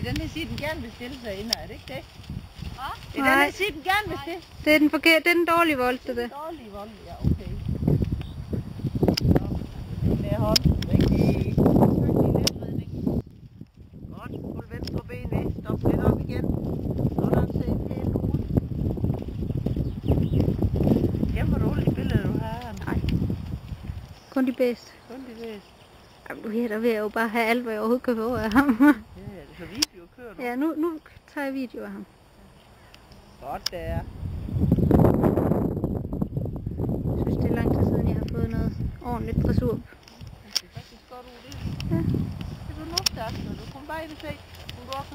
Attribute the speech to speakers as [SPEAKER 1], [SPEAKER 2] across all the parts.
[SPEAKER 1] den her side, den gerne vil stille sig ind, er det ikke det? Det er den her side, den gerne vil stille.
[SPEAKER 2] Det er den forkerte, det er den dårlige vold til det.
[SPEAKER 1] Den dårlige vold, ja, okay. Med hånd, rigtig. Godt, fuld venstre ben væk, stop lidt op igen. Sådan set helt ud. Kæmper roligt billede, du har.
[SPEAKER 2] Nej. Kun de bedste.
[SPEAKER 1] Kun de bedste.
[SPEAKER 2] Jamen, du her, der vil jeg jo bare have alt, hvad jeg overhovedet kan få af ham.
[SPEAKER 1] Ja, så video kører du.
[SPEAKER 2] Ja, nu tager jeg video af ham.
[SPEAKER 1] Godt der.
[SPEAKER 2] Jeg synes, det er lang tid siden, jeg har fået noget ordentligt dressur.
[SPEAKER 1] Det er faktisk godt ud, det.
[SPEAKER 2] Ja.
[SPEAKER 1] Det er du nok der, så du kommer bare ind og se. Du også.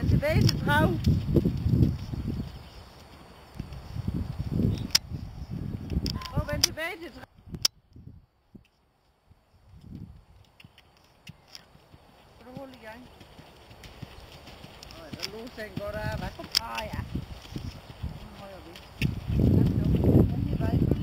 [SPEAKER 1] Tilbage til trav. Og vend tilbage til trav. Så du holde i gang. Der låser den godt af. Hvad kom? Ja. Nu højre vi. Den her vej.